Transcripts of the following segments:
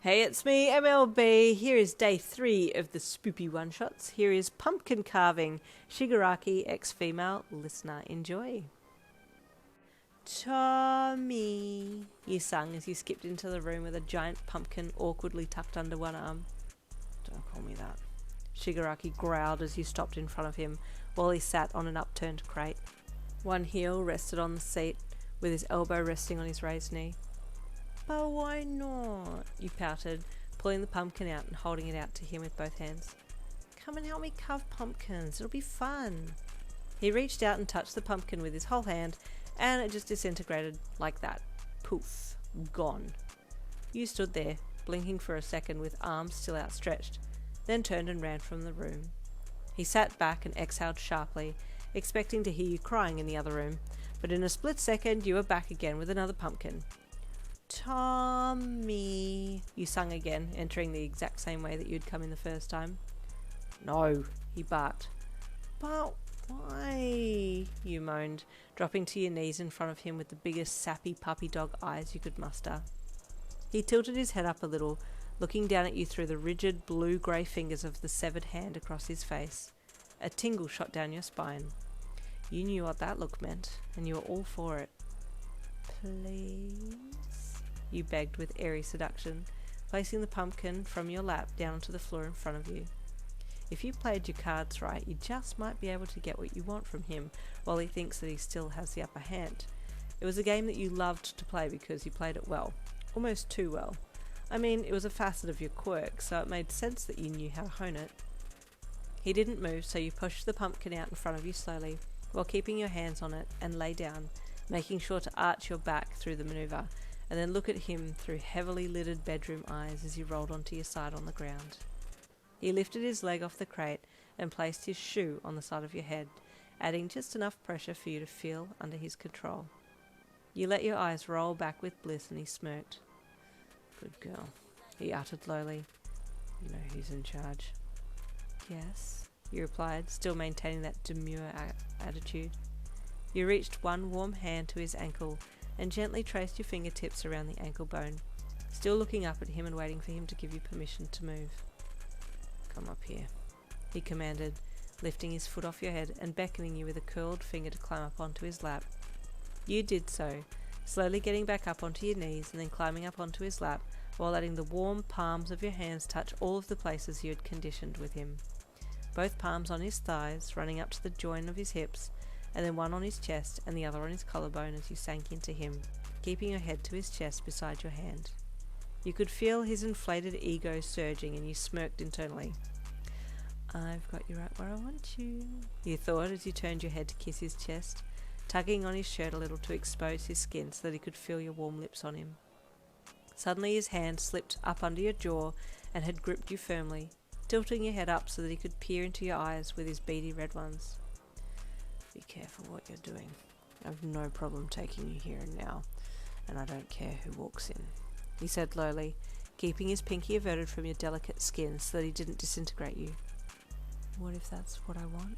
Hey, it's me, MLB. Here is day 3 of the spoopy one-shots. Here is Pumpkin Carving, Shigaraki ex-female. Listener, enjoy. Tommy, you sung as you skipped into the room with a giant pumpkin awkwardly tucked under one arm. Don't call me that. Shigaraki growled as you stopped in front of him while he sat on an upturned crate. One heel rested on the seat, with his elbow resting on his raised knee. But why not? You pouted, pulling the pumpkin out and holding it out to him with both hands. Come and help me carve pumpkins, it'll be fun. He reached out and touched the pumpkin with his whole hand, and it just disintegrated like that. Poof. Gone. You stood there, blinking for a second with arms still outstretched, then turned and ran from the room. He sat back and exhaled sharply, expecting to hear you crying in the other room, but in a split second you were back again with another pumpkin. Tommy, you sung again, entering the exact same way that you'd come in the first time. No, he barked. But why? You moaned, dropping to your knees in front of him with the biggest sappy puppy dog eyes you could muster. He tilted his head up a little, looking down at you through the rigid blue-grey fingers of the severed hand across his face. A tingle shot down your spine. You knew what that look meant, and you were all for it. Please? You begged with airy seduction, placing the pumpkin from your lap down onto the floor in front of you. If you played your cards right, you just might be able to get what you want from him while he thinks that he still has the upper hand. It was a game that you loved to play because you played it well, almost too well. I mean, it was a facet of your quirk, so it made sense that you knew how to hone it. He didn't move, so you pushed the pumpkin out in front of you slowly, while keeping your hands on it, and lay down, making sure to arch your back through the maneuver, and then look at him through heavily lidded bedroom eyes as you rolled onto your side on the ground. He lifted his leg off the crate and placed his shoe on the side of your head, adding just enough pressure for you to feel under his control. You let your eyes roll back with bliss and he smirked. Good girl, he uttered lowly. You know who's in charge. Yes, you replied, still maintaining that demure attitude. You reached one warm hand to his ankle and gently traced your fingertips around the ankle bone, still looking up at him and waiting for him to give you permission to move. Come up here, he commanded, lifting his foot off your head and beckoning you with a curled finger to climb up onto his lap. You did so, slowly getting back up onto your knees and then climbing up onto his lap while letting the warm palms of your hands touch all of the places you had conditioned with him. Both palms on his thighs, running up to the join of his hips, and then one on his chest and the other on his collarbone as you sank into him, keeping your head to his chest beside your hand. You could feel his inflated ego surging and you smirked internally. I've got you right where I want you, you thought as you turned your head to kiss his chest, tugging on his shirt a little to expose his skin so that he could feel your warm lips on him. Suddenly his hand slipped up under your jaw and had gripped you firmly, tilting your head up so that he could peer into your eyes with his beady red ones. Be careful what you're doing. I've no problem taking you here and now, and I don't care who walks in, he said lowly, keeping his pinky averted from your delicate skin so that he didn't disintegrate you. What if that's what I want?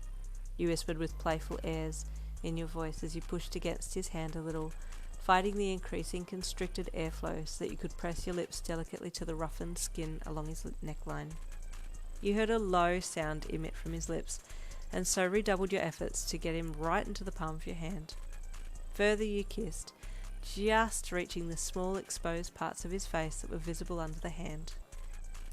You whispered with playful airs in your voice as you pushed against his hand a little, fighting the increasing constricted airflow so that you could press your lips delicately to the roughened skin along his neckline. You heard a low sound emit from his lips, and so redoubled your efforts to get him right into the palm of your hand. Further you kissed, just reaching the small exposed parts of his face that were visible under the hand.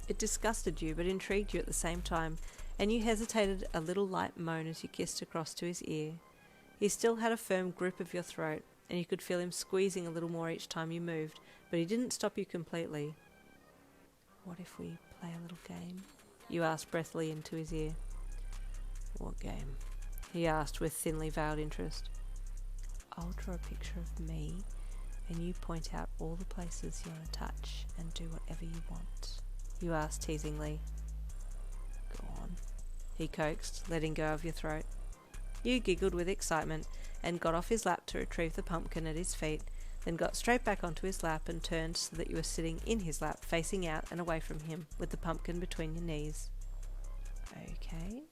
It disgusted you but intrigued you at the same time, and you hesitated a little light moan as you kissed across to his ear. He still had a firm grip of your throat, and you could feel him squeezing a little more each time you moved, but he didn't stop you completely. What if we play a little game? You asked breathily into his ear. What game? He asked with thinly veiled interest. I'll draw a picture of me, and you point out all the places you want to touch and do whatever you want. You asked teasingly. Go on, he coaxed, letting go of your throat. You giggled with excitement and got off his lap to retrieve the pumpkin at his feet, then got straight back onto his lap and turned so that you were sitting in his lap, facing out and away from him, with the pumpkin between your knees. Okay,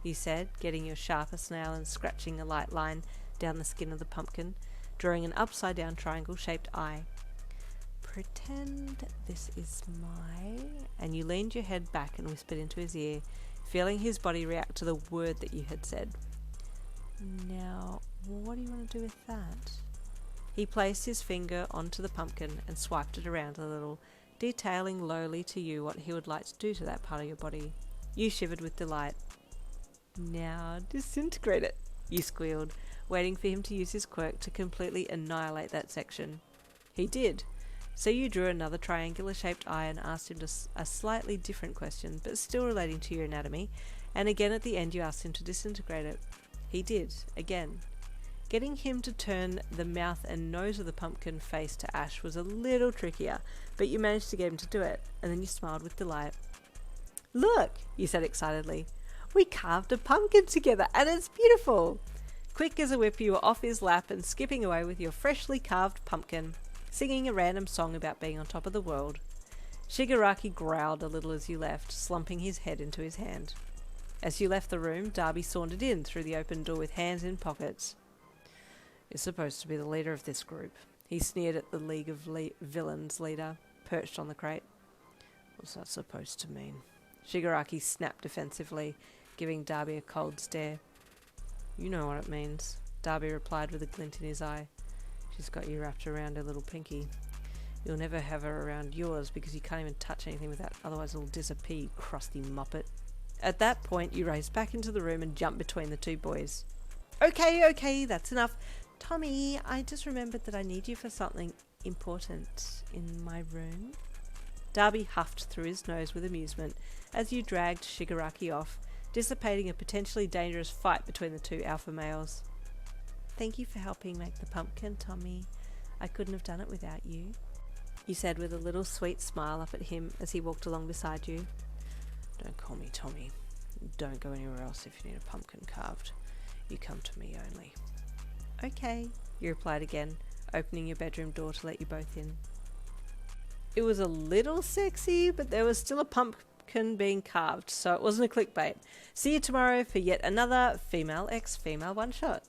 you said, getting your sharpest nail and scratching a light line down the skin of the pumpkin, drawing an upside-down triangle-shaped eye. pretend this is my... And you leaned your head back and whispered into his ear, feeling his body react to the word that you had said. Now, what do you want to do with that? He placed his finger onto the pumpkin and swiped it around a little, detailing lowly to you what he would like to do to that part of your body. You shivered with delight. Now, disintegrate it, you squealed, waiting for him to use his quirk to completely annihilate that section. He did. So you drew another triangular-shaped eye and asked him a slightly different question, but still relating to your anatomy, and again at the end you asked him to disintegrate it. He did, again. Getting him to turn the mouth and nose of the pumpkin face to ash was a little trickier, but you managed to get him to do it, and then you smiled with delight. Look, you said excitedly. We carved a pumpkin together, and it's beautiful! Quick as a whip, you were off his lap and skipping away with your freshly carved pumpkin, singing a random song about being on top of the world. Shigaraki growled a little as you left, slumping his head into his hand. As you left the room, Darby sauntered in through the open door with hands in pockets. You're supposed to be the leader of this group. He sneered at the League of Villains leader, perched on the crate. What's that supposed to mean? Shigaraki snapped defensively, giving Darby a cold stare. You know what it means, Darby replied with a glint in his eye. She's got you wrapped around her little pinky. You'll never have her around yours because you can't even touch anything with that, otherwise it'll disappear, you crusty muppet. At that point, you raced back into the room and jumped between the two boys. Okay, that's enough. Tommy, I just remembered that I need you for something important in my room. Darby huffed through his nose with amusement as you dragged Shigaraki off, dissipating a potentially dangerous fight between the two alpha males. Thank you for helping make the pumpkin, Tommy. I couldn't have done it without you, you said with a little sweet smile up at him as he walked along beside you. Don't call me Tommy. Don't go anywhere else if you need a pumpkin carved. You come to me only. Okay, you replied again, opening your bedroom door to let you both in. It was a little sexy, but there was still a pumpkin being carved, so it wasn't a clickbait. See you tomorrow for yet another Female x Female one-shot.